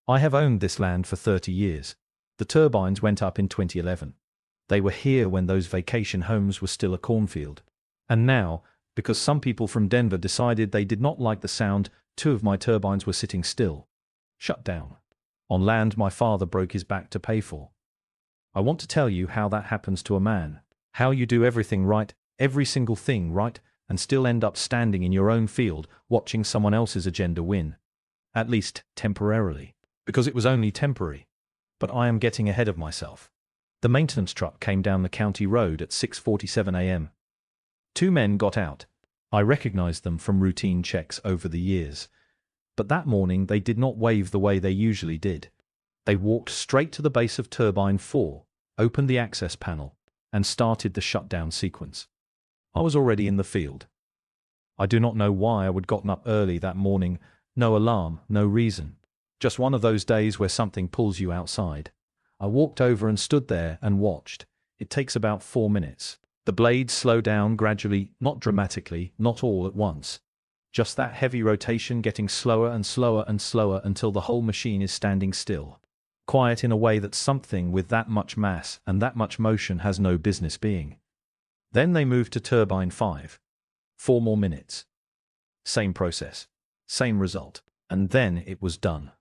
I have owned this land for 30 years. The turbines went up in 2011. They were here when those vacation homes were still a cornfield. And now, because some people from Denver decided they did not like the sound, 2 of my turbines were sitting still. Shut down. On land my father broke his back to pay for. I want to tell you how that happens to a man. How you do everything right, every single thing right, and still end up standing in your own field, watching someone else's agenda win. At least, temporarily. Because it was only temporary. But I am getting ahead of myself. The maintenance truck came down the county road at 6:47 a.m. 2 men got out. I recognized them from routine checks over the years. But that morning they did not wave the way they usually did. They walked straight to the base of turbine 4, opened the access panel, and started the shutdown sequence. I was already in the field. I do not know why I would gotten up early that morning, no alarm, no reason. Just one of those days where something pulls you outside. I walked over and stood there and watched. It takes about 4 minutes. The blades slow down gradually, not dramatically, not all at once. Just that heavy rotation getting slower and slower and slower until the whole machine is standing still. Quiet in a way that something with that much mass and that much motion has no business being. Then they moved to turbine 5. 4 more minutes. Same process. Same result. And then it was done.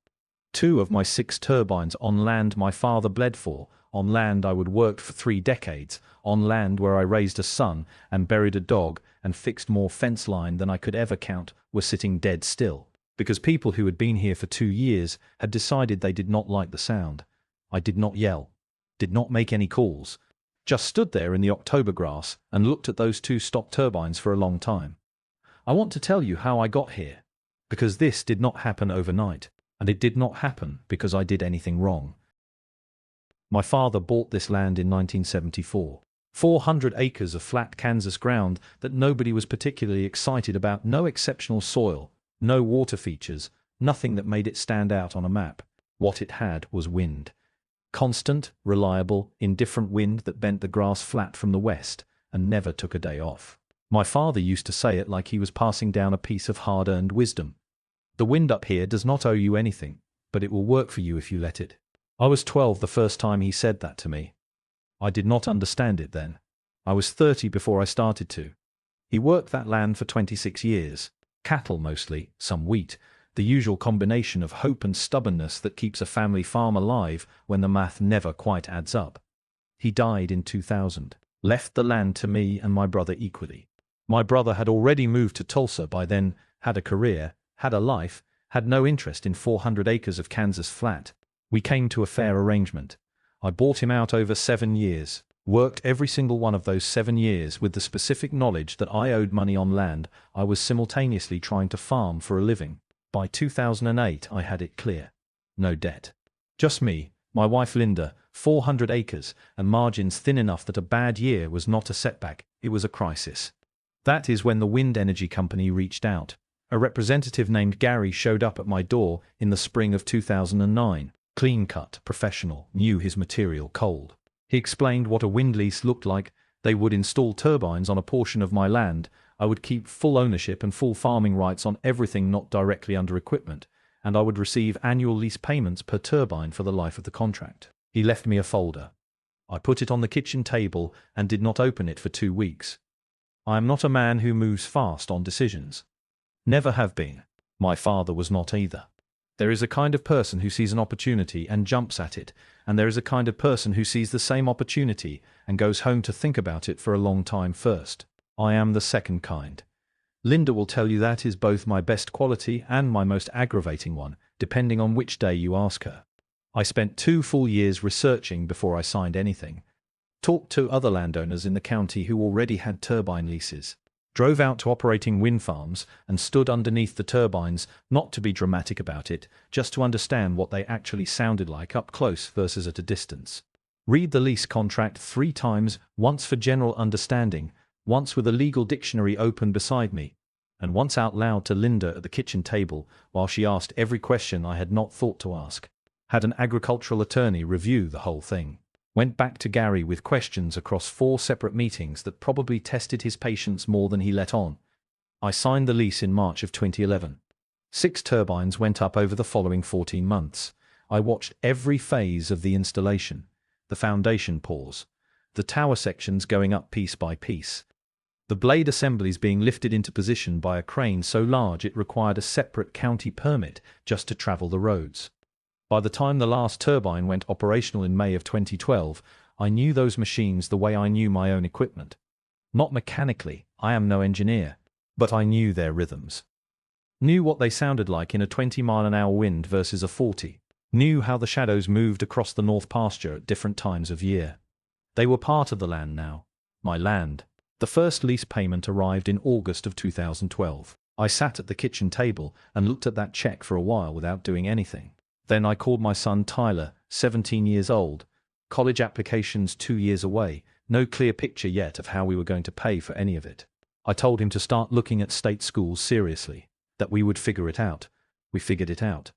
2 of my 6 turbines on land my father bled for, on land I would worked for 3 decades, on land where I raised a son and buried a dog and fixed more fence line than I could ever count, were sitting dead still. Because people who had been here for 2 years had decided they did not like the sound. I did not yell, did not make any calls, just stood there in the October grass and looked at those 2 stock turbines for a long time. I want to tell you how I got here, because this did not happen overnight, and it did not happen because I did anything wrong. My father bought this land in 1974. 400 acres of flat Kansas ground that nobody was particularly excited about, no exceptional soil, no water features, nothing that made it stand out on a map. What it had was wind. Constant, reliable, indifferent wind that bent the grass flat from the west and never took a day off. My father used to say it like he was passing down a piece of hard-earned wisdom. The wind up here does not owe you anything, but it will work for you if you let it. I was 12 the first time he said that to me. I did not understand it then. I was 30 before I started to. He worked that land for 26 years. Cattle mostly, some wheat, the usual combination of hope and stubbornness that keeps a family farm alive when the math never quite adds up. He died in 2000, left the land to me and my brother equally. My brother had already moved to Tulsa by then, had a career, had a life, had no interest in 400 acres of Kansas flat. We came to a fair arrangement. I bought him out over 7 years, worked every single one of those 7 years with the specific knowledge that I owed money on land I was simultaneously trying to farm for a living. By 2008 I had it clear. No debt. Just me, my wife Linda, 400 acres, and margins thin enough that a bad year was not a setback, it was a crisis. That is when the wind energy company reached out. A representative named Gary showed up at my door in the spring of 2009. Clean-cut, professional, knew his material cold. He explained what a wind lease looked like. They would install turbines on a portion of my land. I would keep full ownership and full farming rights on everything not directly under equipment, and I would receive annual lease payments per turbine for the life of the contract. He left me a folder. I put it on the kitchen table and did not open it for 2 weeks. I am not a man who moves fast on decisions. Never have been. My father was not either. There is a kind of person who sees an opportunity and jumps at it, and there is a kind of person who sees the same opportunity and goes home to think about it for a long time first. I am the second kind. Linda will tell you that is both my best quality and my most aggravating one, depending on which day you ask her. I spent 2 full years researching before I signed anything. Talked to other landowners in the county who already had turbine leases. Drove out to operating wind farms and stood underneath the turbines, not to be dramatic about it, just to understand what they actually sounded like up close versus at a distance. Read the lease contract 3 times, once for general understanding, once with a legal dictionary open beside me, and once out loud to Linda at the kitchen table while she asked every question I had not thought to ask. Had an agricultural attorney review the whole thing. Went back to Gary with questions across 4 separate meetings that probably tested his patience more than he let on. I signed the lease in March of 2011. 6 turbines went up over the following 14 months, I watched every phase of the installation, the foundation pours, the tower sections going up piece by piece, the blade assemblies being lifted into position by a crane so large it required a separate county permit just to travel the roads. By the time the last turbine went operational in May of 2012, I knew those machines the way I knew my own equipment. Not mechanically, I am no engineer, but I knew their rhythms. Knew what they sounded like in a 20-mile-an-hour wind versus a 40. Knew how the shadows moved across the north pasture at different times of year. They were part of the land now. My land. The first lease payment arrived in August of 2012. I sat at the kitchen table and looked at that check for a while without doing anything. Then I called my son Tyler, 17 years old. College applications 2 years away, no clear picture yet of how we were going to pay for any of it. I told him to start looking at state schools seriously, that we would figure it out. We figured it out.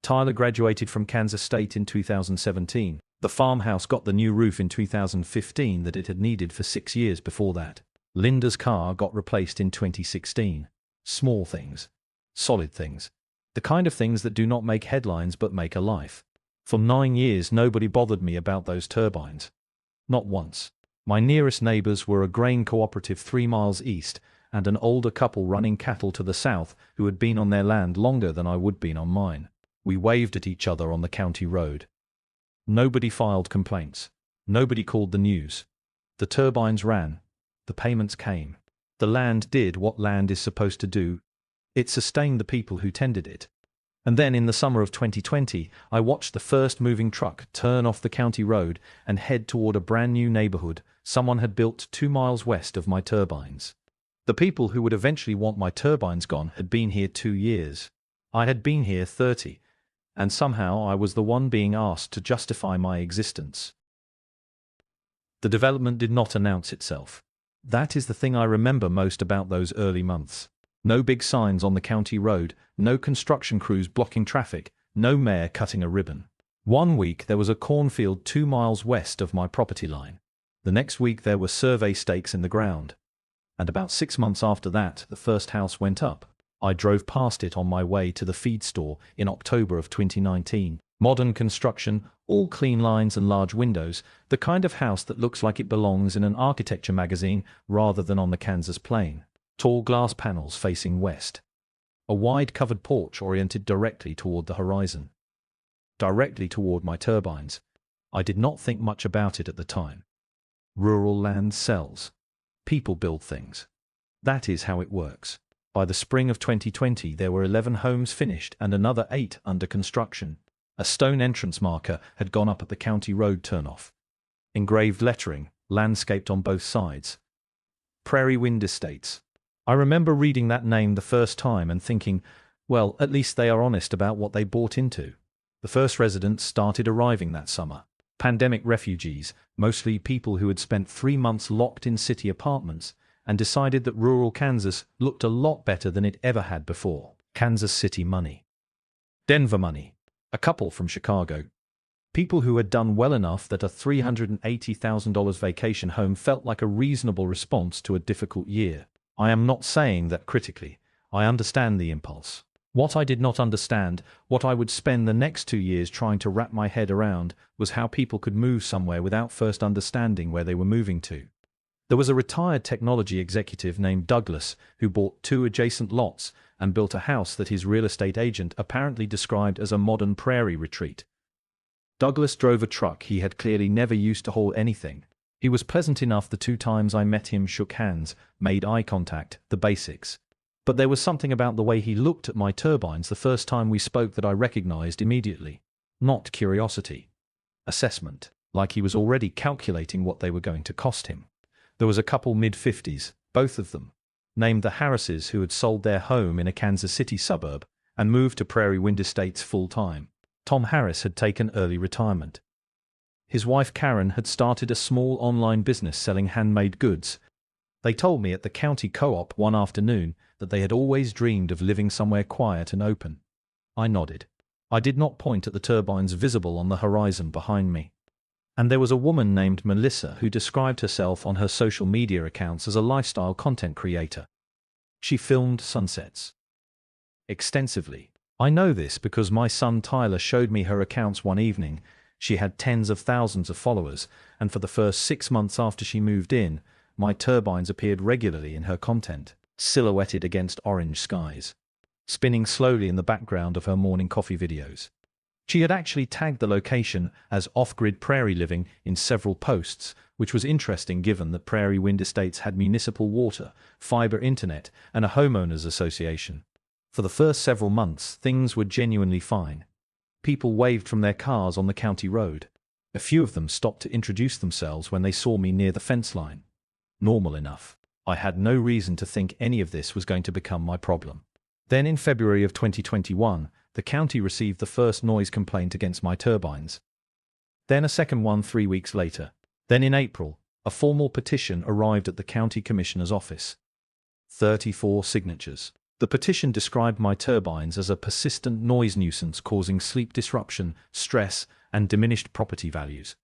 Tyler graduated from Kansas State in 2017. The farmhouse got the new roof in 2015 that it had needed for 6 years before that. Linda's car got replaced in 2016. Small things. Solid things. The kind of things that do not make headlines but make a life. For 9 years nobody bothered me about those turbines. Not once. My nearest neighbors were a grain cooperative 3 miles east and an older couple running cattle to the south who had been on their land longer than I would been on mine. We waved at each other on the county road. Nobody filed complaints. Nobody called the news. The turbines ran. The payments came. The land did what land is supposed to do. It sustained the people who tended it. And then in the summer of 2020, I watched the first moving truck turn off the county road and head toward a brand new neighborhood someone had built 2 miles west of my turbines. The people who would eventually want my turbines gone had been here 2 years. I had been here 30, and somehow I was the one being asked to justify my existence. The development did not announce itself. That is the thing I remember most about those early months. No big signs on the county road, no construction crews blocking traffic, no mayor cutting a ribbon. 1 week there was a cornfield 2 miles west of my property line. The next week there were survey stakes in the ground. And about 6 months after that, the first house went up. I drove past it on my way to the feed store in October of 2019. Modern construction, all clean lines and large windows, the kind of house that looks like it belongs in an architecture magazine rather than on the Kansas plain. Tall glass panels facing west. A wide covered porch oriented directly toward the horizon. Directly toward my turbines. I did not think much about it at the time. Rural land sells. People build things. That is how it works. By the spring of 2020 there were 11 homes finished and another 8 under construction. A stone entrance marker had gone up at the county road turnoff. Engraved lettering, landscaped on both sides. Prairie Wind Estates. I remember reading that name the first time and thinking, well, at least they are honest about what they bought into. The first residents started arriving that summer. Pandemic refugees, mostly people who had spent 3 months locked in city apartments and decided that rural Kansas looked a lot better than it ever had before. Kansas City money. Denver money. A couple from Chicago. People who had done well enough that a $380,000 vacation home felt like a reasonable response to a difficult year. I am not saying that critically. I understand the impulse. What I did not understand, what I would spend the next 2 years trying to wrap my head around, was how people could move somewhere without first understanding where they were moving to. There was a retired technology executive named Douglas who bought 2 adjacent lots and built a house that his real estate agent apparently described as a modern prairie retreat. Douglas drove a truck he had clearly never used to haul anything. He was pleasant enough the 2 times I met him, shook hands, made eye contact, the basics. But there was something about the way he looked at my turbines the first time we spoke that I recognized immediately. Not curiosity. Assessment. Like he was already calculating what they were going to cost him. There was a couple mid-50s, both of them, named the Harrises, who had sold their home in a Kansas City suburb and moved to Prairie Wind Estates full-time. Tom Harris had taken early retirement. His wife Karen had started a small online business selling handmade goods. They told me at the county co-op one afternoon that they had always dreamed of living somewhere quiet and open. I nodded. I did not point at the turbines visible on the horizon behind me. And there was a woman named Melissa who described herself on her social media accounts as a lifestyle content creator. She filmed sunsets extensively. I know this because my son Tyler showed me her accounts one evening. She had tens of thousands of followers, and for the first 6 months after she moved in, my turbines appeared regularly in her content, silhouetted against orange skies, spinning slowly in the background of her morning coffee videos. She had actually tagged the location as off-grid prairie living in several posts, which was interesting given that Prairie Wind Estates had municipal water, fiber internet, and a homeowners association. For the first several months, things were genuinely fine. People waved from their cars on the county road. A few of them stopped to introduce themselves when they saw me near the fence line. Normal enough. I had no reason to think any of this was going to become my problem. Then in February of 2021, the county received the first noise complaint against my turbines. Then a second one 3 weeks later. Then in April, a formal petition arrived at the county commissioner's office. 34 signatures. The petition described my turbines as a persistent noise nuisance causing sleep disruption, stress, and diminished property values.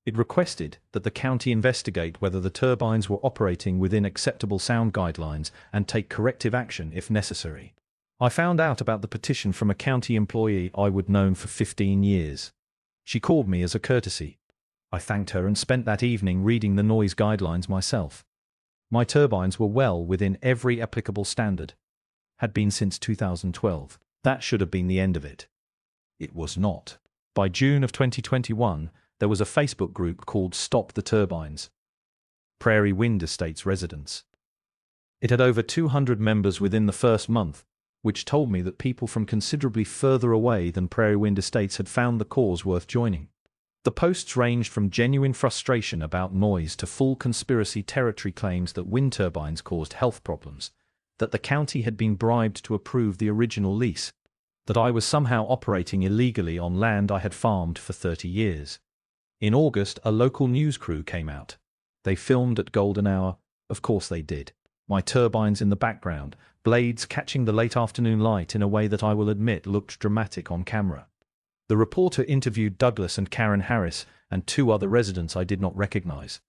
It requested that the county investigate whether the turbines were operating within acceptable sound guidelines and take corrective action if necessary. I found out about the petition from a county employee I would known for 15 years. She called me as a courtesy. I thanked her and spent that evening reading the noise guidelines myself. My turbines were well within every applicable standard. Had been since 2012. That should have been the end of it. It was not. By June of 2021, there was a Facebook group called Stop the Turbines. Prairie Wind Estates residents. It had over 200 members within the first month, which told me that people from considerably further away than Prairie Wind Estates had found the cause worth joining. The posts ranged from genuine frustration about noise to full conspiracy territory claims that wind turbines caused health problems, that the county had been bribed to approve the original lease, that I was somehow operating illegally on land I had farmed for 30 years. In August, a local news crew came out. They filmed at golden hour. Of course they did. My turbines in the background, blades catching the late afternoon light in a way that I will admit looked dramatic on camera. The reporter interviewed Douglas and Karen Harris and 2 other residents I did not recognize.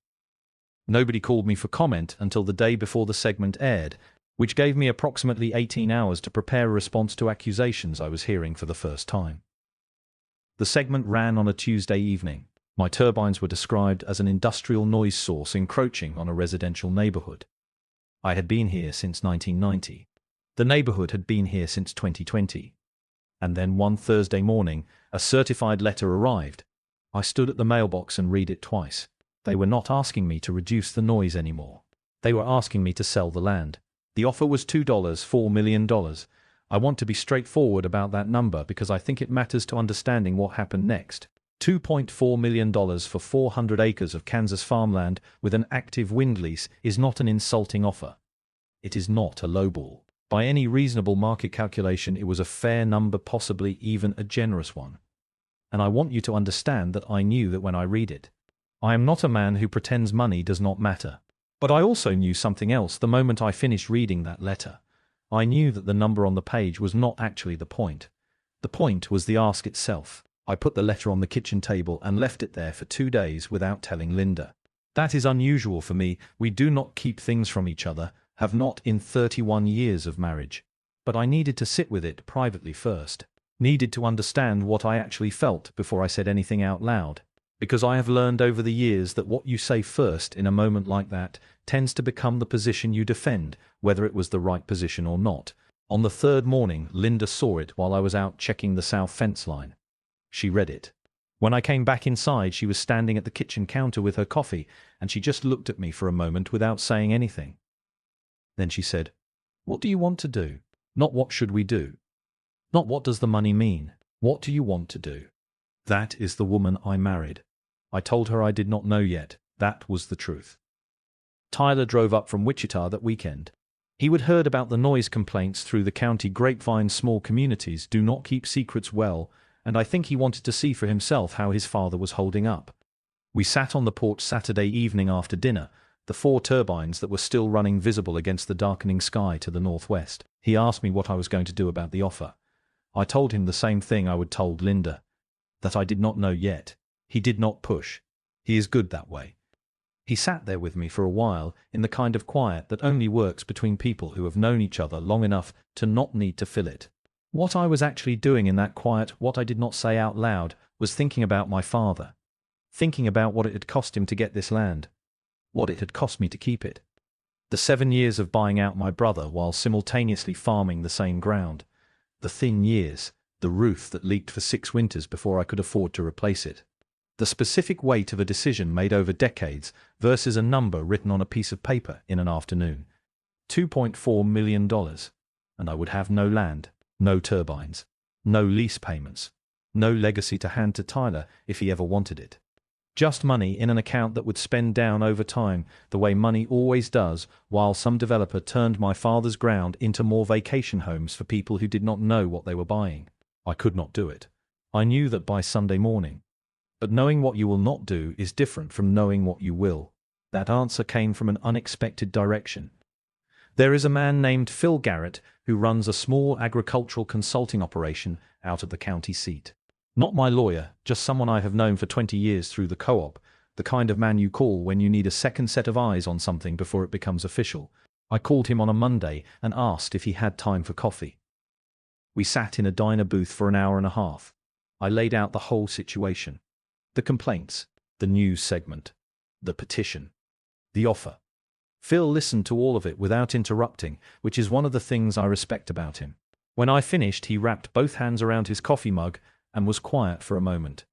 Nobody called me for comment until the day before the segment aired, which gave me approximately 18 hours to prepare a response to accusations I was hearing for the first time. The segment ran on a Tuesday evening. My turbines were described as an industrial noise source encroaching on a residential neighborhood. I had been here since 1990. The neighborhood had been here since 2020. And then one Thursday morning, a certified letter arrived. I stood at the mailbox and read it twice. They were not asking me to reduce the noise anymore. They were asking me to sell the land. The offer was $4 million. I want to be straightforward about that number because I think it matters to understanding what happened next. $2.4 million for 400 acres of Kansas farmland with an active wind lease is not an insulting offer. It is not a lowball. By any reasonable market calculation, it was a fair number, possibly even a generous one. And I want you to understand that I knew that when I read it. I am not a man who pretends money does not matter. But I also knew something else the moment I finished reading that letter. I knew that the number on the page was not actually the point. The point was the ask itself. I put the letter on the kitchen table and left it there for 2 days without telling Linda. That is unusual for me. We do not keep things from each other, have not in 31 years of marriage. But I needed to sit with it privately first. Needed to understand what I actually felt before I said anything out loud. Because I have learned over the years that what you say first in a moment like that tends to become the position you defend, whether it was the right position or not. On the 3rd morning, Linda saw it while I was out checking the south fence line. She read it. When I came back inside, she was standing at the kitchen counter with her coffee, and she just looked at me for a moment without saying anything. Then she said, "What do you want to do? Not what should we do? Not what does the money mean? What do you want to do?" That is the woman I married. I told her I did not know yet. That was the truth. Tyler drove up from Wichita that weekend. He had heard about the noise complaints through the county grapevine. Small communities do not keep secrets well, and I think he wanted to see for himself how his father was holding up. We sat on the porch Saturday evening after dinner, the 4 turbines that were still running visible against the darkening sky to the northwest. He asked me what I was going to do about the offer. I told him the same thing I would told Linda, that I did not know yet. He did not push. He is good that way. He sat there with me for a while in the kind of quiet that only works between people who have known each other long enough to not need to fill it. What I was actually doing in that quiet, what I did not say out loud, was thinking about my father. Thinking about what it had cost him to get this land. What it had cost me to keep it. The 7 years of buying out my brother while simultaneously farming the same ground. The thin years, the roof that leaked for 6 winters before I could afford to replace it. The specific weight of a decision made over decades versus a number written on a piece of paper in an afternoon. $2.4 million. And I would have no land, no turbines, no lease payments, no legacy to hand to Tyler if he ever wanted it. Just money in an account that would spend down over time, the way money always does, while some developer turned my father's ground into more vacation homes for people who did not know what they were buying. I could not do it. I knew that by Sunday morning. But knowing what you will not do is different from knowing what you will. That answer came from an unexpected direction. There is a man named Phil Garrett who runs a small agricultural consulting operation out of the county seat. Not my lawyer, just someone I have known for 20 years through the co-op, the kind of man you call when you need a second set of eyes on something before it becomes official. I called him on a Monday and asked if he had time for coffee. We sat in a diner booth for an hour and a half. I laid out the whole situation. The complaints, the news segment, the petition, the offer. Phil listened to all of it without interrupting, which is one of the things I respect about him. When I finished, he wrapped both hands around his coffee mug and was quiet for a moment.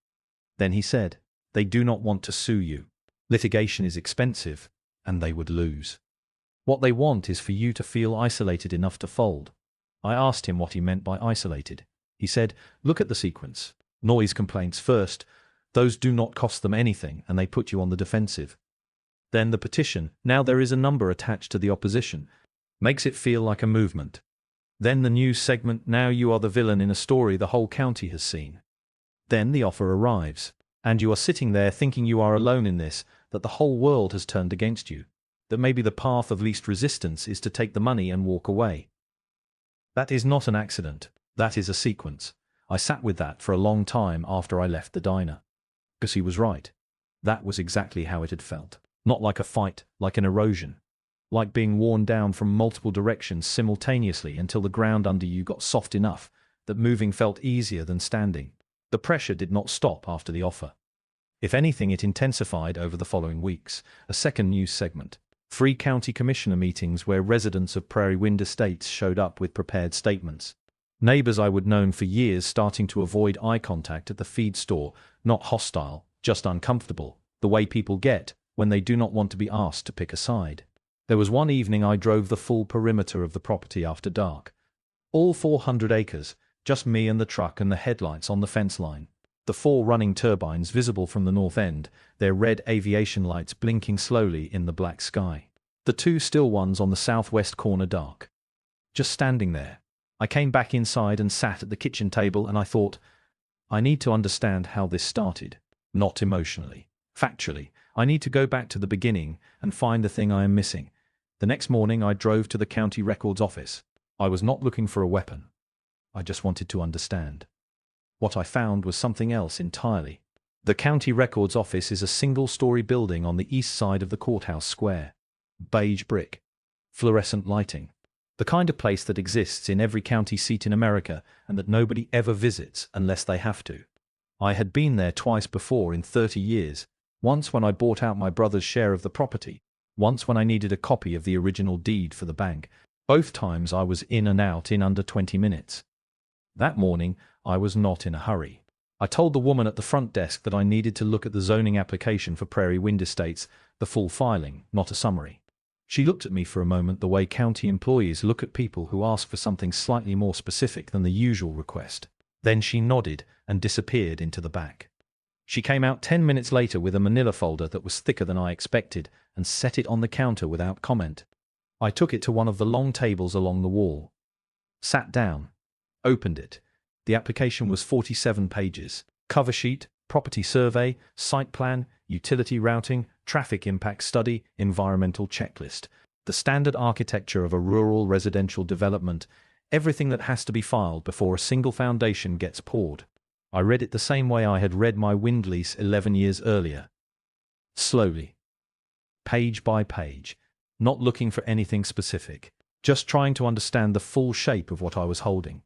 Then he said, "They do not want to sue you. Litigation is expensive, and they would lose. What they want is for you to feel isolated enough to fold." I asked him what he meant by isolated. He said, "Look at the sequence. Noise complaints first. Those do not cost them anything, and they put you on the defensive. Then the petition, now there is a number attached to the opposition, makes it feel like a movement. Then the news segment, now you are the villain in a story the whole county has seen. Then the offer arrives, and you are sitting there thinking you are alone in this, that the whole world has turned against you, that maybe the path of least resistance is to take the money and walk away. That is not an accident, that is a sequence. I sat with that for a long time after I left the diner. Because he was right. That was exactly how it had felt. Not like a fight, like an erosion. Like being worn down from multiple directions simultaneously until the ground under you got soft enough that moving felt easier than standing. The pressure did not stop after the offer. If anything, it intensified over the following weeks. A second news segment. 3 county commissioner meetings where residents of Prairie Wind Estates showed up with prepared statements. Neighbors I would known for years starting to avoid eye contact at the feed store, not hostile, just uncomfortable, the way people get when they do not want to be asked to pick a side. There was one evening I drove the full perimeter of the property after dark. All 400 acres, just me and the truck and the headlights on the fence line. The 4 running turbines visible from the north end, their red aviation lights blinking slowly in the black sky. The 2 still ones on the southwest corner dark. Just standing there. I came back inside and sat at the kitchen table and I thought, I need to understand how this started. Not emotionally. Factually, I need to go back to the beginning and find the thing I am missing. The next morning I drove to the county records office. I was not looking for a weapon. I just wanted to understand. What I found was something else entirely. The county records office is a single-story building on the east side of the courthouse square. Beige brick. Fluorescent lighting. The kind of place that exists in every county seat in America and that nobody ever visits unless they have to. I had been there twice before in 30 years. Once when I bought out my brother's share of the property. Once when I needed a copy of the original deed for the bank. Both times I was in and out in under 20 minutes. That morning, I was not in a hurry. I told the woman at the front desk that I needed to look at the zoning application for Prairie Wind Estates, the full filing, not a summary. She looked at me for a moment the way county employees look at people who ask for something slightly more specific than the usual request. Then she nodded and disappeared into the back. She came out 10 minutes later with a manila folder that was thicker than I expected and set it on the counter without comment. I took it to one of the long tables along the wall. Sat down. Opened it. The application was 47 pages. Cover sheet, property survey, site plan, utility routing, traffic impact study, environmental checklist. The standard architecture of a rural residential development. Everything that has to be filed before a single foundation gets poured. I read it the same way I had read my wind lease 11 years earlier. Slowly. Page by page. Not looking for anything specific. Just trying to understand the full shape of what I was holding.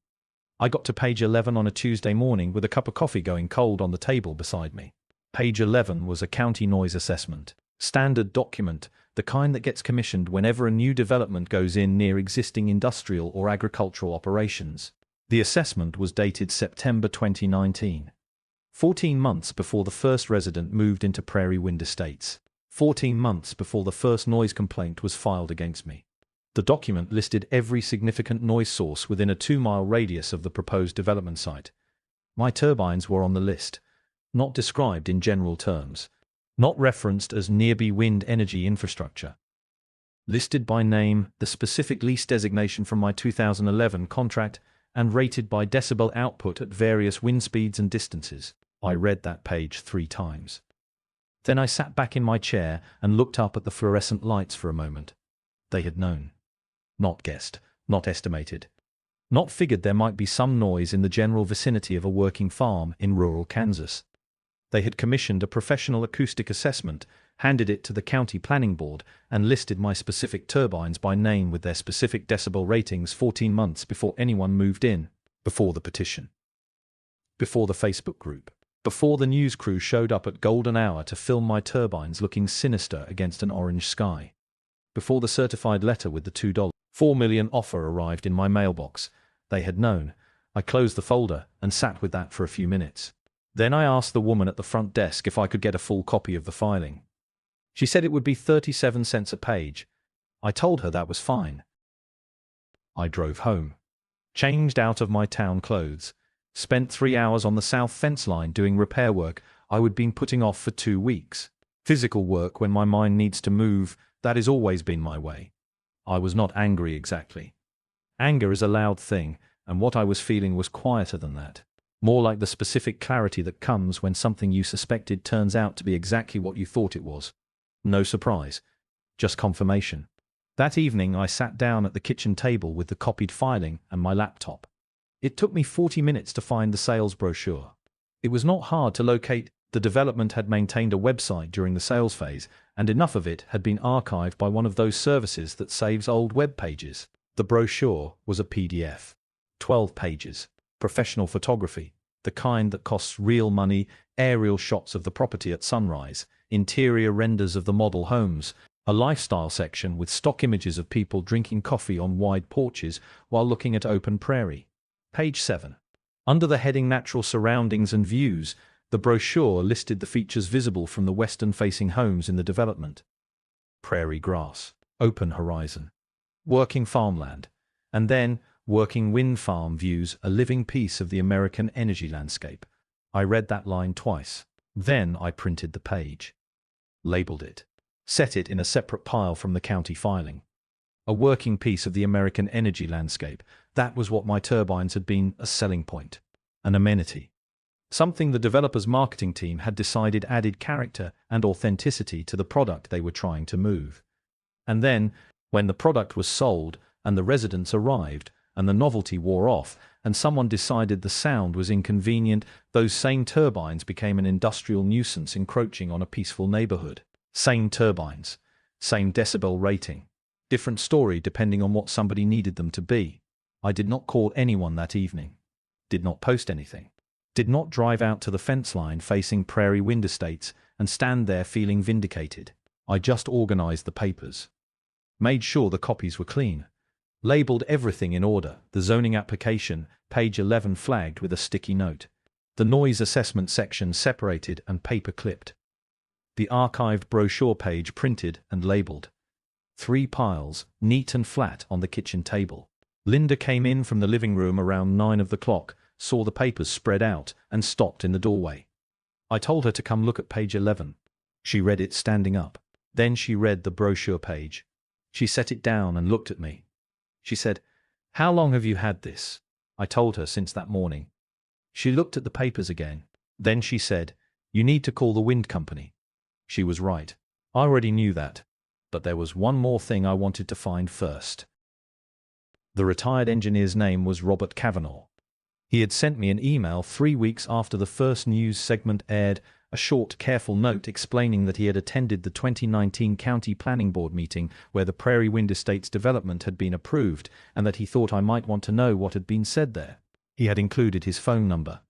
I got to page 11 on a Tuesday morning with a cup of coffee going cold on the table beside me. Page 11 was a county noise assessment. Standard document, the kind that gets commissioned whenever a new development goes in near existing industrial or agricultural operations. The assessment was dated September 2019. 14 months before the first resident moved into Prairie Wind Estates. 14 months before the first noise complaint was filed against me. The document listed every significant noise source within a 2-mile radius of the proposed development site. My turbines were on the list, not described in general terms, not referenced as nearby wind energy infrastructure. Listed by name, the specific lease designation from my 2011 contract, and rated by decibel output at various wind speeds and distances. I read that page 3 times. Then I sat back in my chair and looked up at the fluorescent lights for a moment. They had known. Not guessed, not estimated. Not figured there might be some noise in the general vicinity of a working farm in rural Kansas. They had commissioned a professional acoustic assessment, handed it to the county planning board, and listed my specific turbines by name with their specific decibel ratings 14 months before anyone moved in, before the petition, before the Facebook group, before the news crew showed up at golden hour to film my turbines looking sinister against an orange sky, before the certified letter with the $2.4 million offer arrived in my mailbox. They had known. I closed the folder and sat with that for a few minutes. Then I asked the woman at the front desk if I could get a full copy of the filing. She said it would be 37 cents a page. I told her that was fine. I drove home, changed out of my town clothes, spent 3 hours on the south fence line doing repair work I would been putting off for 2 weeks. Physical work when my mind needs to move, that has always been my way. I was not angry exactly. Anger is a loud thing, and what I was feeling was quieter than that. More like the specific clarity that comes when something you suspected turns out to be exactly what you thought it was. No surprise, just confirmation. That evening I sat down at the kitchen table with the copied filing and my laptop. It took me 40 minutes to find the sales brochure. It was not hard to locate. The development had maintained a website during the sales phase, and enough of it had been archived by one of those services that saves old web pages. The brochure was a PDF. 12 pages. Professional photography, the kind that costs real money, aerial shots of the property at sunrise, interior renders of the model homes, a lifestyle section with stock images of people drinking coffee on wide porches while looking at open prairie. Page 7. Under the heading Natural Surroundings and Views, the brochure listed the features visible from the western-facing homes in the development. Prairie grass, open horizon, working farmland, and then working wind farm views, a living piece of the American energy landscape. I read that line twice. Then I printed the page, labeled it, set it in a separate pile from the county filing. A working piece of the American energy landscape. That was what my turbines had been, a selling point, an amenity. Something the developer's marketing team had decided added character and authenticity to the product they were trying to move. And then, when the product was sold, and the residents arrived, and the novelty wore off, and someone decided the sound was inconvenient, those same turbines became an industrial nuisance encroaching on a peaceful neighborhood. Same turbines, same decibel rating. Different story depending on what somebody needed them to be. I did not call anyone that evening. Did not post anything. Did not drive out to the fence line facing Prairie Wind Estates and stand there feeling vindicated. I just organized the papers. Made sure the copies were clean. Labeled everything in order, the zoning application, page 11 flagged with a sticky note. The noise assessment section separated and paper clipped. The archived brochure page printed and labeled. 3 piles, neat and flat on the kitchen table. Linda came in from the living room around 9 of the clock, saw the papers spread out, and stopped in the doorway. I told her to come look at page 11. She read it standing up. Then she read the brochure page. She set it down and looked at me. She said, "How long have you had this?" I told her since that morning. She looked at the papers again. Then she said, "You need to call the wind company." She was right. I already knew that. But there was one more thing I wanted to find first. The retired engineer's name was Robert Cavanaugh. He had sent me an email 3 weeks after the first news segment aired, a short, careful note explaining that he had attended the 2019 County Planning Board meeting where the Prairie Wind Estates development had been approved, and that he thought I might want to know what had been said there. He had included his phone number.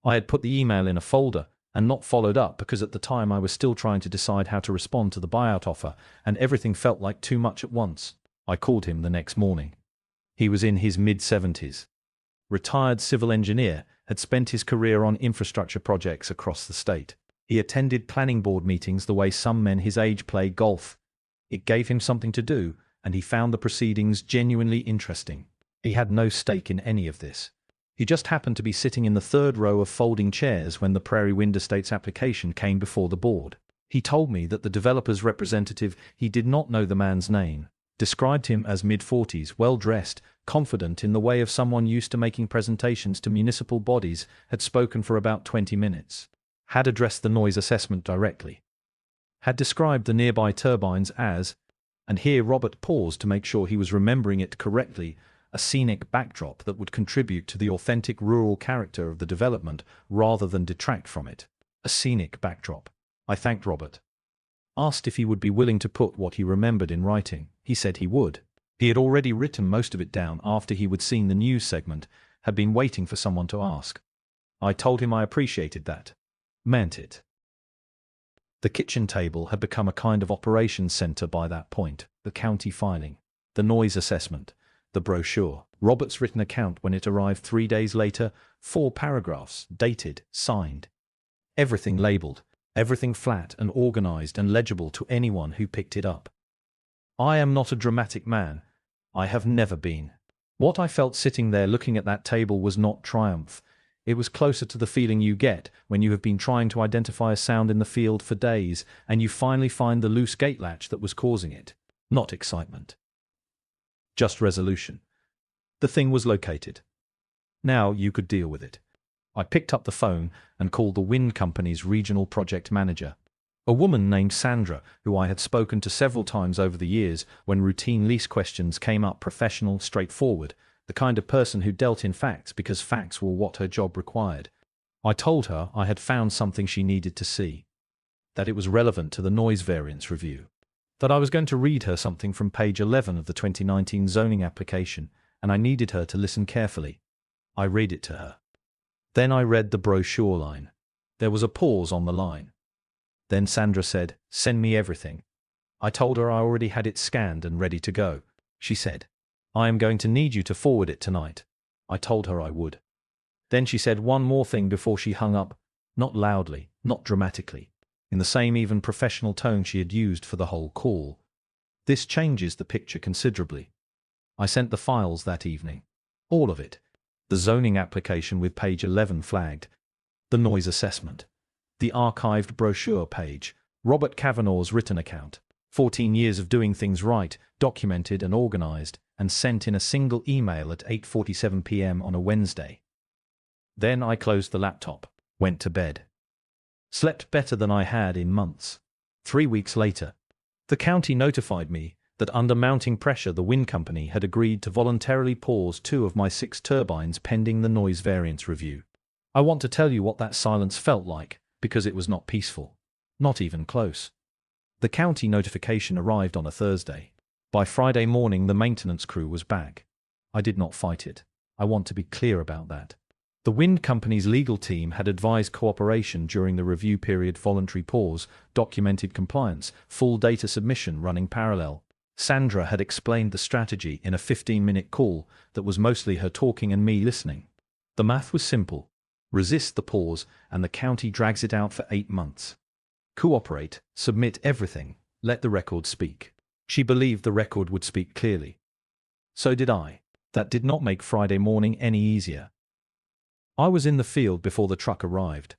I had put the email in a folder and not followed up because at the time I was still trying to decide how to respond to the buyout offer, and everything felt like too much at once. I called him the next morning. He was in his mid-70s. Retired civil engineer, had spent his career on infrastructure projects across the state. He attended planning board meetings the way some men his age play golf. It gave him something to do, and he found the proceedings genuinely interesting. He had no stake in any of this. He just happened to be sitting in the third row of folding chairs when the Prairie Wind Estates application came before the board. He told me that the developer's representative, he did not know the man's name, described him as mid-40s, well-dressed, confident in the way of someone used to making presentations to municipal bodies, had spoken for about 20 minutes, had addressed the noise assessment directly, had described the nearby turbines as, and here Robert paused to make sure he was remembering it correctly, a scenic backdrop that would contribute to the authentic rural character of the development rather than detract from it. A scenic backdrop. I thanked Robert. Asked if he would be willing to put what he remembered in writing. He said he would. He had already written most of it down after he would seen the news segment, had been waiting for someone to ask. I told him I appreciated that. Meant it. The kitchen table had become a kind of operations center by that point. The county filing, the noise assessment, the brochure, Robert's written account when it arrived 3 days later, 4 paragraphs, dated, signed. Everything labeled, everything flat and organized and legible to anyone who picked it up. I am not a dramatic man. I have never been. What I felt sitting there looking at that table was not triumph. It was closer to the feeling you get when you have been trying to identify a sound in the field for days and you finally find the loose gate latch that was causing it. Not excitement. Just resolution. The thing was located. Now you could deal with it. I picked up the phone and called the wind company's regional project manager, a woman named Sandra, who I had spoken to several times over the years when routine lease questions came up. Professional, straightforward, the kind of person who dealt in facts because facts were what her job required. I told her I had found something she needed to see, that it was relevant to the noise variance review, that I was going to read her something from page 11 of the 2019 zoning application, and I needed her to listen carefully. I read it to her. Then I read the brochure line. There was a pause on the line. Then Sandra said, "Send me everything." I told her I already had it scanned and ready to go. She said, "I am going to need you to forward it tonight." I told her I would. Then she said one more thing before she hung up, not loudly, not dramatically, in the same even professional tone she had used for the whole call. "This changes the picture considerably." I sent the files that evening. All of it. The zoning application with page 11 flagged, the noise assessment, the archived brochure page, Robert Kavanagh's written account, 14 years of doing things right, documented and organized, and sent in a single email at 8:47 p.m. on a Wednesday. Then I closed the laptop, went to bed. Slept better than I had in months. 3 weeks later, the county notified me that under mounting pressure the wind company had agreed to voluntarily pause 2 of my 6 turbines pending the noise variance review. I want to tell you what that silence felt like, because it was not peaceful. Not even close. The county notification arrived on a Thursday. By Friday morning the maintenance crew was back. I did not fight it. I want to be clear about that. The wind company's legal team had advised cooperation during the review period, voluntary pause, documented compliance, full data submission running parallel. Sandra had explained the strategy in a 15-minute call that was mostly her talking and me listening. The math was simple. Resist the pause, and the county drags it out for 8 months. Cooperate, submit everything, let the record speak. She believed the record would speak clearly. So did I. That did not make Friday morning any easier. I was in the field before the truck arrived.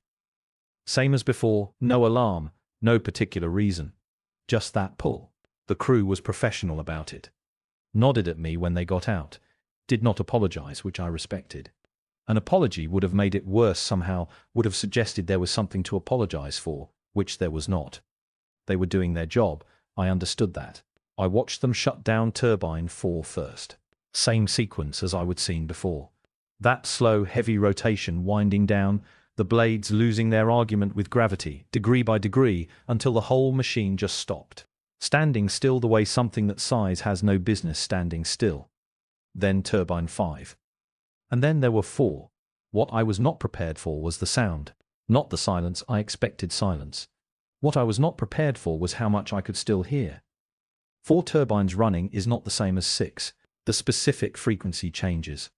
Same as before, no alarm, no particular reason. Just that pull. The crew was professional about it. Nodded at me when they got out. Did not apologize, which I respected. An apology would have made it worse somehow, would have suggested there was something to apologize for, which there was not. They were doing their job, I understood that. I watched them shut down turbine 4 first. Same sequence as I would seen before. That slow, heavy rotation winding down, the blades losing their argument with gravity, degree by degree, until the whole machine just stopped. Standing still the way something that size has no business standing still. Then turbine 5. And then there were 4. What I was not prepared for was the sound. Not the silence. I expected silence. What I was not prepared for was how much I could still hear. 4 turbines running is not the same as 6. The specific frequency changes.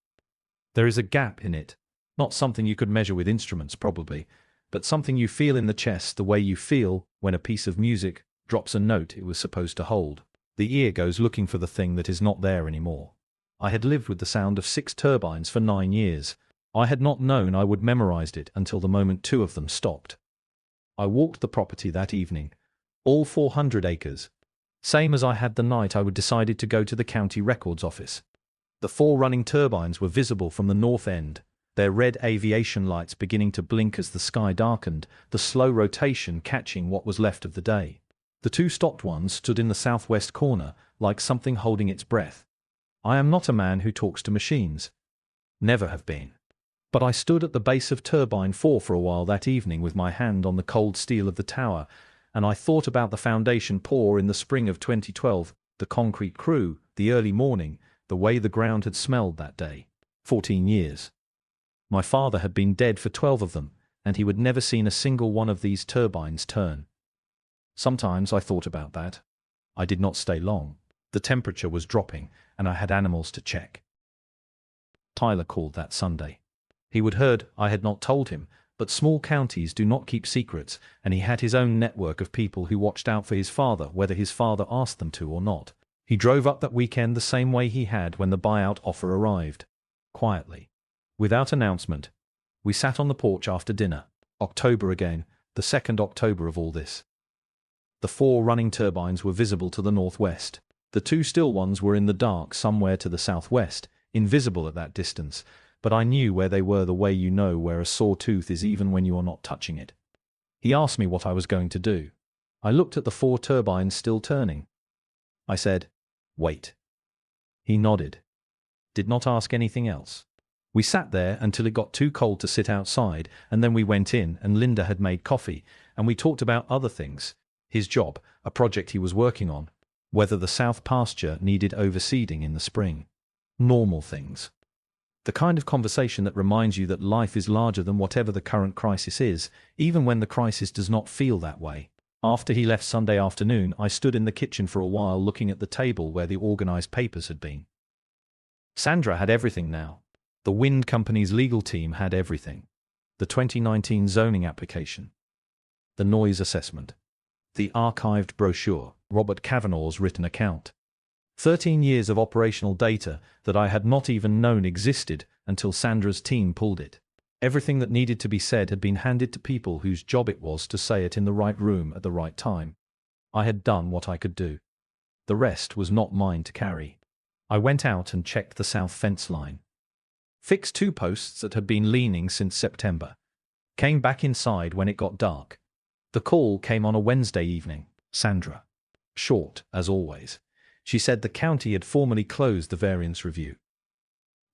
There is a gap in it. Not something you could measure with instruments probably, but something you feel in the chest, the way you feel when a piece of music drops a note it was supposed to hold. The ear goes looking for the thing that is not there anymore. I had lived with the sound of 6 turbines for 9 years. I had not known I would memorize it until the moment 2 of them stopped. I walked the property that evening, all 400 acres. Same as I had the night I would decided to go to the county records office. The 4 running turbines were visible from the north end, their red aviation lights beginning to blink as the sky darkened, the slow rotation catching what was left of the day. The 2 stopped ones stood in the southwest corner, like something holding its breath. I am not a man who talks to machines. Never have been. But I stood at the base of Turbine 4 for a while that evening with my hand on the cold steel of the tower, and I thought about the foundation pour in the spring of 2012, the concrete crew, the early morning, the way the ground had smelled that day. 14 years. My father had been dead for 12 of them, and he would never seen a single one of these turbines turn. Sometimes I thought about that. I did not stay long. The temperature was dropping, and I had animals to check. Tyler called that Sunday. He would heard I had not told him, but small counties do not keep secrets, and he had his own network of people who watched out for his father whether his father asked them to or not. He drove up that weekend the same way he had when the buyout offer arrived. Quietly. Without announcement. We sat on the porch after dinner. October again, the 2nd October of all this. The 4 running turbines were visible to the northwest. The 2 still ones were in the dark somewhere to the southwest, invisible at that distance, but I knew where they were the way you know where a sore tooth is even when you are not touching it. He asked me what I was going to do. I looked at the 4 turbines still turning. I said, "Wait." He nodded. Did not ask anything else. We sat there until it got too cold to sit outside, and then we went in and Linda had made coffee, and we talked about other things. His job, a project he was working on, whether the south pasture needed overseeding in the spring. Normal things. The kind of conversation that reminds you that life is larger than whatever the current crisis is, even when the crisis does not feel that way. After he left Sunday afternoon, I stood in the kitchen for a while looking at the table where the organized papers had been. Sandra had everything now. The wind company's legal team had everything. The 2019 zoning application. The noise assessment. The archived brochure, Robert Kavanaugh's written account. 13 years of operational data that I had not even known existed until Sandra's team pulled it. Everything that needed to be said had been handed to people whose job it was to say it in the right room at the right time. I had done what I could do. The rest was not mine to carry. I went out and checked the south fence line. Fixed 2 posts that had been leaning since September. Came back inside when it got dark. The call came on a Wednesday evening. Sandra. Short, as always. She said the county had formally closed the variance review.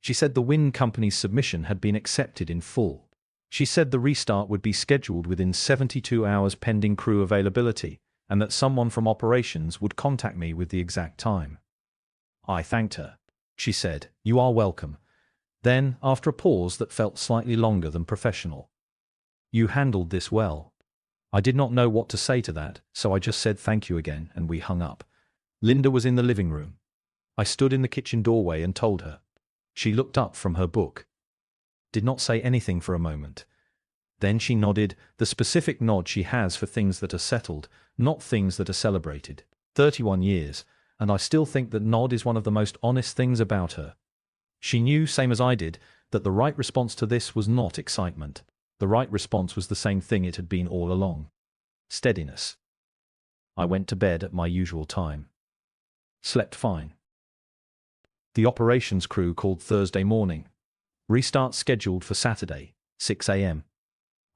She said the wind company's submission had been accepted in full. She said the restart would be scheduled within 72 hours pending crew availability, and that someone from operations would contact me with the exact time. I thanked her. She said, "You are welcome." Then, after a pause that felt slightly longer than professional, "You handled this well." I did not know what to say to that, so I just said thank you again, and we hung up. Linda was in the living room. I stood in the kitchen doorway and told her. She looked up from her book. Did not say anything for a moment. Then she nodded, the specific nod she has for things that are settled, not things that are celebrated. 31 years, and I still think that nod is one of the most honest things about her. She knew, same as I did, that the right response to this was not excitement. The right response was the same thing it had been all along. Steadiness. I went to bed at my usual time. Slept fine. The operations crew called Thursday morning. Restart scheduled for Saturday, 6 a.m.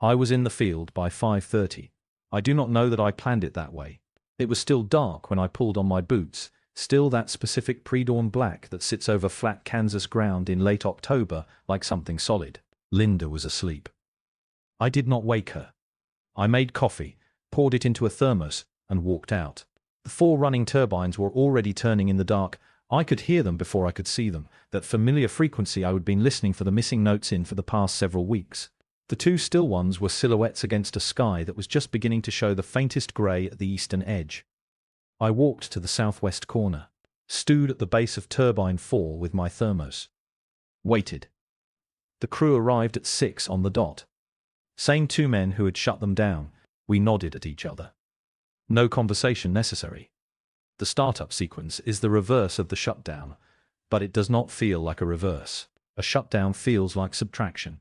I was in the field by 5:30. I do not know that I planned it that way. It was still dark when I pulled on my boots, still that specific pre-dawn black that sits over flat Kansas ground in late October like something solid. Linda was asleep. I did not wake her. I made coffee, poured it into a thermos, and walked out. The 4 running turbines were already turning in the dark. I could hear them before I could see them, that familiar frequency I had been listening for the missing notes in for the past several weeks. The two still ones were silhouettes against a sky that was just beginning to show the faintest grey at the eastern edge. I walked to the southwest corner, stood at the base of Turbine 4 with my thermos. Waited. The crew arrived at 6 on the dot. Same two men who had shut them down. We nodded at each other. No conversation necessary. The startup sequence is the reverse of the shutdown, but it does not feel like a reverse. A shutdown feels like subtraction.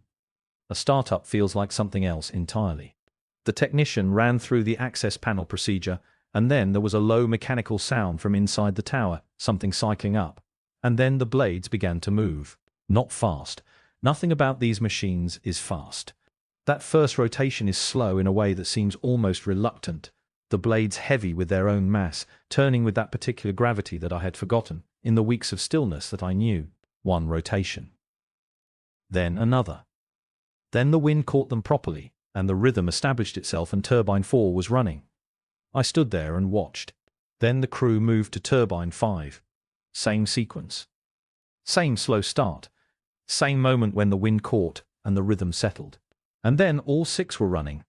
A startup feels like something else entirely. The technician ran through the access panel procedure, and then there was a low mechanical sound from inside the tower, something cycling up. And then the blades began to move. Not fast. Nothing about these machines is fast. That first rotation is slow in a way that seems almost reluctant. The blades heavy with their own mass, turning with that particular gravity that I had forgotten, in the weeks of stillness that I knew. One rotation. Then another. Then the wind caught them properly, and the rhythm established itself and Turbine 4 was running. I stood there and watched. Then the crew moved to Turbine 5. Same sequence. Same slow start. Same moment when the wind caught and the rhythm settled. And then all 6 were running.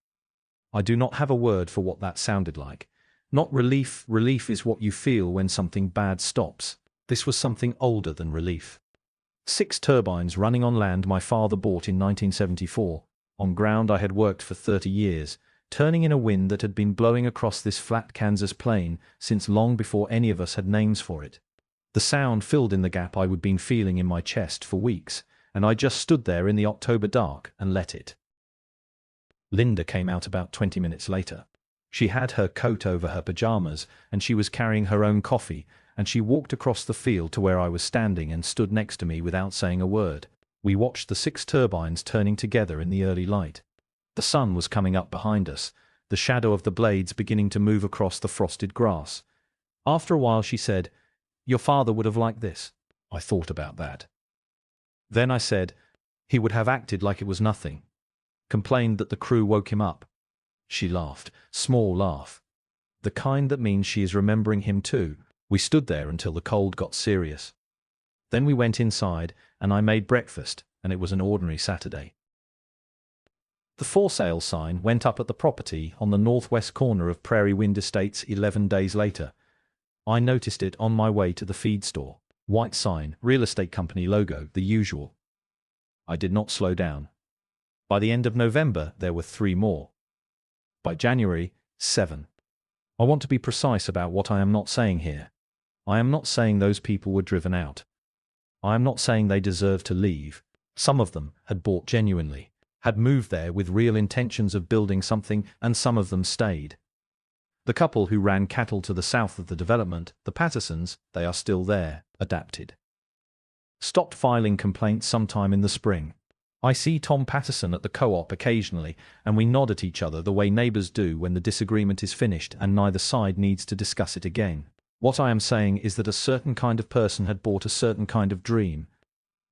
I do not have a word for what that sounded like. Not relief. Relief is what you feel when something bad stops. This was something older than relief. 6 turbines running on land my father bought in 1974, on ground I had worked for 30 years, turning in a wind that had been blowing across this flat Kansas plain since long before any of us had names for it. The sound filled in the gap I had been feeling in my chest for weeks, and I just stood there in the October dark and let it. Linda came out about 20 minutes later. She had her coat over her pajamas, and she was carrying her own coffee, and she walked across the field to where I was standing and stood next to me without saying a word. We watched the 6 turbines turning together in the early light. The sun was coming up behind us, the shadow of the blades beginning to move across the frosted grass. After a while she said, "Your father would have liked this." I thought about that. Then I said, "He would have acted like it was nothing. Complained that the crew woke him up." She laughed, small laugh. The kind that means she is remembering him too. We stood there until the cold got serious. Then we went inside, and I made breakfast, and it was an ordinary Saturday. The for sale sign went up at the property on the northwest corner of Prairie Wind Estates 11 days later. I noticed it on my way to the feed store. White sign, real estate company logo, the usual. I did not slow down. By the end of November, there were 3 more. By January, 7. I want to be precise about what I am not saying here. I am not saying those people were driven out. I am not saying they deserved to leave. Some of them had bought genuinely, had moved there with real intentions of building something, and some of them stayed. The couple who ran cattle to the south of the development, the Pattersons, they are still there, adapted. Stopped filing complaints sometime in the spring. I see Tom Patterson at the co-op occasionally, and we nod at each other the way neighbors do when the disagreement is finished and neither side needs to discuss it again. What I am saying is that a certain kind of person had bought a certain kind of dream,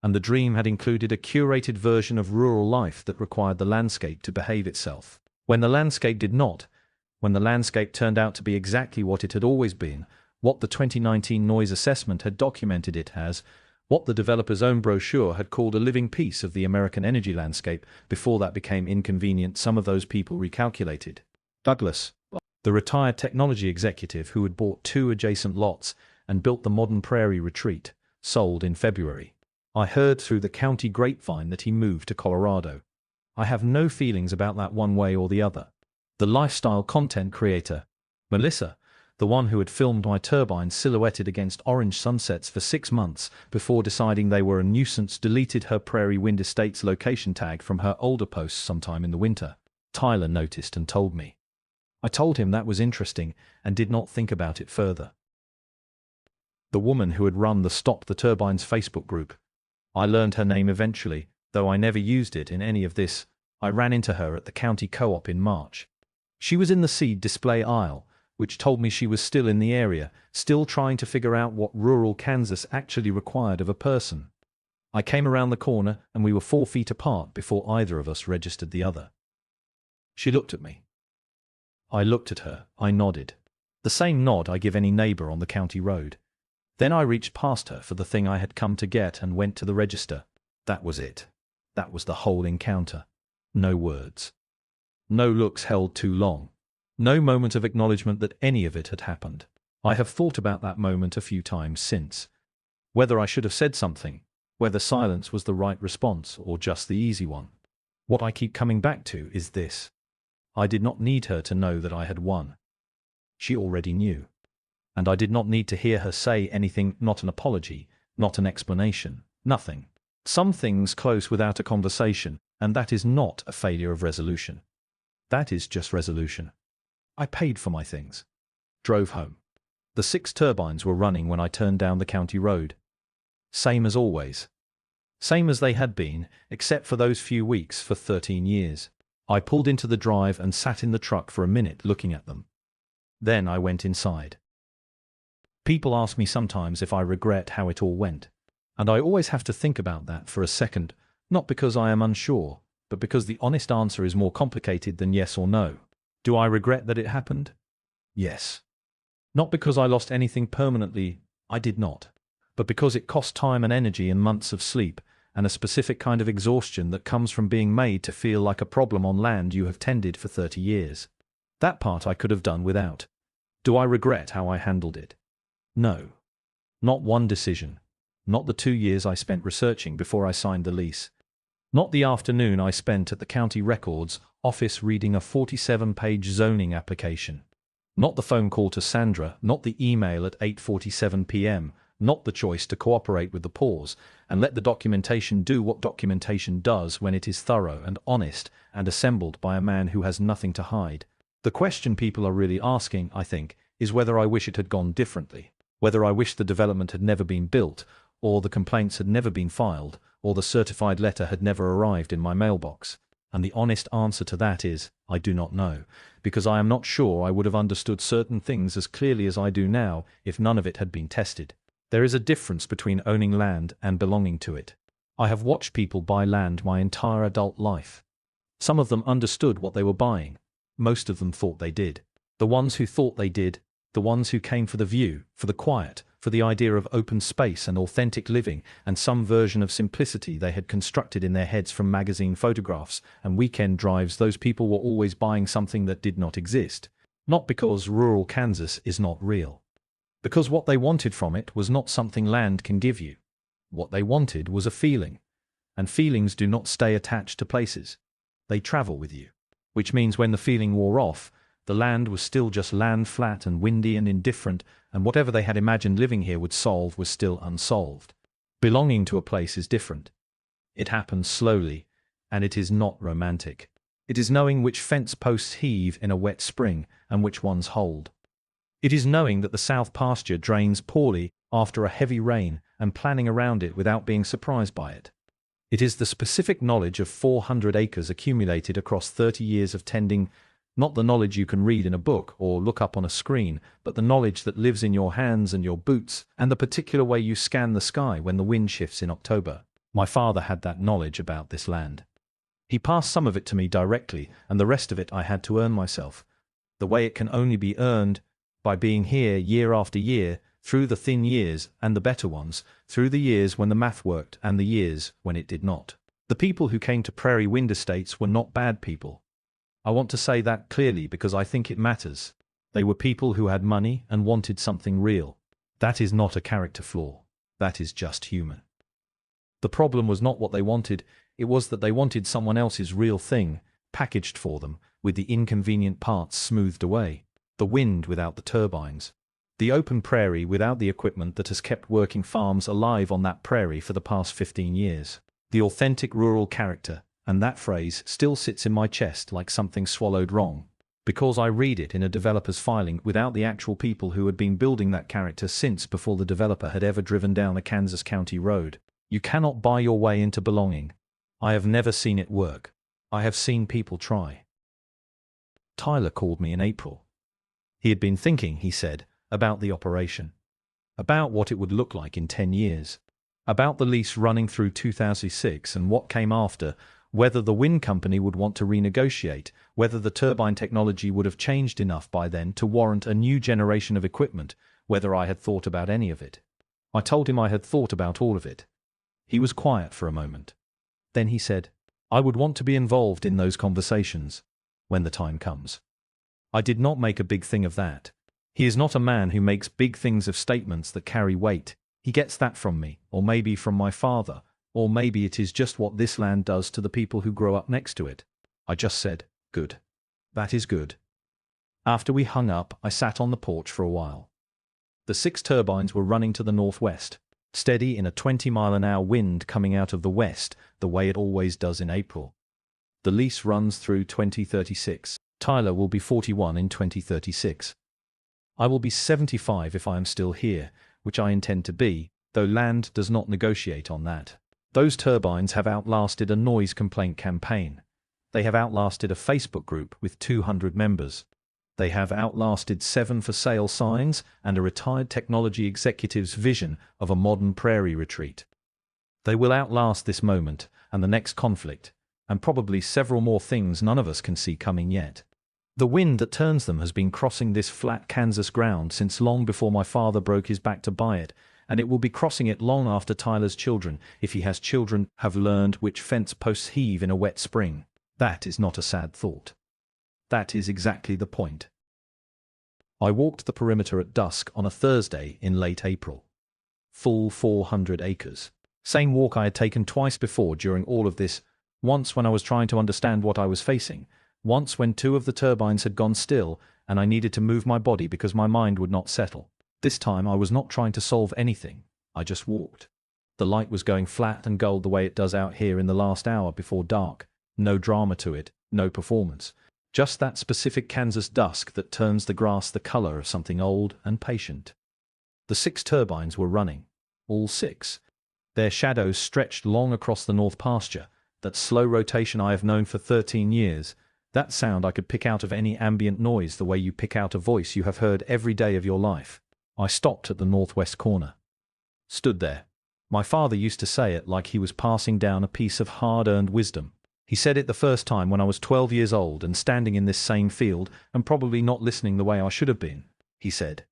and the dream had included a curated version of rural life that required the landscape to behave itself. When the landscape did not, when the landscape turned out to be exactly what it had always been, what the 2019 noise assessment had documented it as, what the developer's own brochure had called a living piece of the American energy landscape before that became inconvenient, some of those people recalculated. Douglas, the retired technology executive who had bought 2 adjacent lots and built the modern Prairie Retreat, sold in February. I heard through the county grapevine that he moved to Colorado. I have no feelings about that one way or the other. The lifestyle content creator, Melissa, the one who had filmed my turbines silhouetted against orange sunsets for 6 months before deciding they were a nuisance, deleted her Prairie Wind Estates location tag from her older posts sometime in the winter. Tyler noticed and told me. I told him that was interesting and did not think about it further. The woman who had run the Stop the Turbines Facebook group. I learned her name eventually, though I never used it in any of this. I ran into her at the county co-op in March. She was in the seed display aisle, which told me she was still in the area, still trying to figure out what rural Kansas actually required of a person. I came around the corner and we were 4 feet apart before either of us registered the other. She looked at me. I looked at her, I nodded. The same nod I give any neighbor on the county road. Then I reached past her for the thing I had come to get and went to the register. That was it. That was the whole encounter. No words. No looks held too long. No moment of acknowledgement that any of it had happened. I have thought about that moment a few times since. Whether I should have said something, whether silence was the right response or just the easy one. What I keep coming back to is this. I did not need her to know that I had won. She already knew. And I did not need to hear her say anything, not an apology, not an explanation, nothing. Some things close without a conversation, and that is not a failure of resolution. That is just resolution. I paid for my things. Drove home. The 6 turbines were running when I turned down the county road. Same as always. Same as they had been, except for those few weeks for 13 years. I pulled into the drive and sat in the truck for a minute looking at them. Then I went inside. People ask me sometimes if I regret how it all went. And I always have to think about that for a second, not because I am unsure, but because the honest answer is more complicated than yes or no. Do I regret that it happened? Yes. Not because I lost anything permanently, I did not, but because it cost time and energy and months of sleep, and a specific kind of exhaustion that comes from being made to feel like a problem on land you have tended for 30 years. That part I could have done without. Do I regret how I handled it? No. Not one decision. Not the 2 years I spent researching before I signed the lease. Not the afternoon I spent at the county records office reading a 47-page zoning application. Not the phone call to Sandra, not the email at 8:47 p.m., not the choice to cooperate with the pause and let the documentation do what documentation does when it is thorough and honest and assembled by a man who has nothing to hide. The question people are really asking, I think, is whether I wish it had gone differently, whether I wish the development had never been built, or the complaints had never been filed, or the certified letter had never arrived in my mailbox. And the honest answer to that is, I do not know, because I am not sure I would have understood certain things as clearly as I do now if none of it had been tested. There is a difference between owning land and belonging to it. I have watched people buy land my entire adult life. Some of them understood what they were buying. Most of them thought they did. The ones who thought they did, the ones who came for the view, for the quiet, for the idea of open space and authentic living and some version of simplicity they had constructed in their heads from magazine photographs and weekend drives, those people were always buying something that did not exist. Not because rural Kansas is not real. Because what they wanted from it was not something land can give you. What they wanted was a feeling. And feelings do not stay attached to places. They travel with you. Which means when the feeling wore off, the land was still just land, flat and windy and indifferent, and whatever they had imagined living here would solve was still unsolved. Belonging to a place is different. It happens slowly, and it is not romantic. It is knowing which fence posts heave in a wet spring and which ones hold. It is knowing that the south pasture drains poorly after a heavy rain and planning around it without being surprised by it. It is the specific knowledge of 400 acres accumulated across 30 years of tending, not the knowledge you can read in a book or look up on a screen, but the knowledge that lives in your hands and your boots and the particular way you scan the sky when the wind shifts in October. My father had that knowledge about this land. He passed some of it to me directly, and the rest of it I had to earn myself. The way it can only be earned, by being here year after year, through the thin years and the better ones, through the years when the math worked and the years when it did not. The people who came to Prairie Wind Estates were not bad people. I want to say that clearly because I think it matters. They were people who had money and wanted something real. That is not a character flaw. That is just human. The problem was not what they wanted, it was that they wanted someone else's real thing, packaged for them, with the inconvenient parts smoothed away. The wind without the turbines. The open prairie without the equipment that has kept working farms alive on that prairie for the past 15 years. The authentic rural character, and that phrase still sits in my chest like something swallowed wrong. Because I read it in a developer's filing without the actual people who had been building that character since before the developer had ever driven down a Kansas County road. You cannot buy your way into belonging. I have never seen it work. I have seen people try. Tyler called me in April. He had been thinking, he said, about the operation. About what it would look like in 10 years. About the lease running through 2006 and what came after, whether the wind company would want to renegotiate, whether the turbine technology would have changed enough by then to warrant a new generation of equipment, whether I had thought about any of it. I told him I had thought about all of it. He was quiet for a moment. Then he said, I would want to be involved in those conversations when the time comes. I did not make a big thing of that. He is not a man who makes big things of statements that carry weight. He gets that from me, or maybe from my father, or maybe it is just what this land does to the people who grow up next to it. I just said, good. That is good. After we hung up, I sat on the porch for a while. The 6 turbines were running to the northwest, steady in a 20-mile-an-hour wind coming out of the west, the way it always does in April. The lease runs through 2036. Tyler will be 41 in 2036. I will be 75 if I am still here, which I intend to be, though land does not negotiate on that. Those turbines have outlasted a noise complaint campaign. They have outlasted a Facebook group with 200 members. They have outlasted 7 for sale signs and a retired technology executive's vision of a modern prairie retreat. They will outlast this moment and the next conflict, and probably several more things none of us can see coming yet. The wind that turns them has been crossing this flat Kansas ground since long before my father broke his back to buy it, and it will be crossing it long after Tyler's children, if he has children, have learned which fence posts heave in a wet spring. That is not a sad thought. That is exactly the point. I walked the perimeter at dusk on a Thursday in late April. Full 400 acres. Same walk I had taken twice before during all of this, once when I was trying to understand what I was facing, once when 2 of the turbines had gone still and I needed to move my body because my mind would not settle. This time I was not trying to solve anything, I just walked. The light was going flat and gold the way it does out here in the last hour before dark. No drama to it, no performance. Just that specific Kansas dusk that turns the grass the color of something old and patient. The 6 turbines were running. All 6. Their shadows stretched long across the north pasture, that slow rotation I have known for 13 years. That sound I could pick out of any ambient noise the way you pick out a voice you have heard every day of your life. I stopped at the northwest corner. Stood there. My father used to say it like he was passing down a piece of hard-earned wisdom. He said it the first time when I was 12 years old and standing in this same field and probably not listening the way I should have been. He said,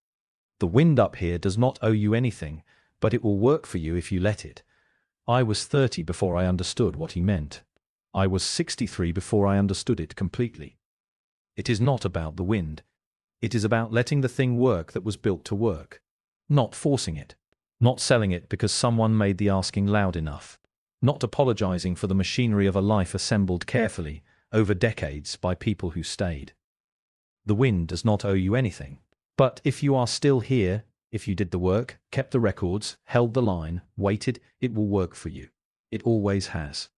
the wind up here does not owe you anything, but it will work for you if you let it. I was 30 before I understood what he meant. I was 63 before I understood it completely. It is not about the wind. It is about letting the thing work that was built to work. Not forcing it. Not selling it because someone made the asking loud enough. Not apologizing for the machinery of a life assembled carefully, over decades, by people who stayed. The wind does not owe you anything. But if you are still here, if you did the work, kept the records, held the line, waited, it will work for you. It always has.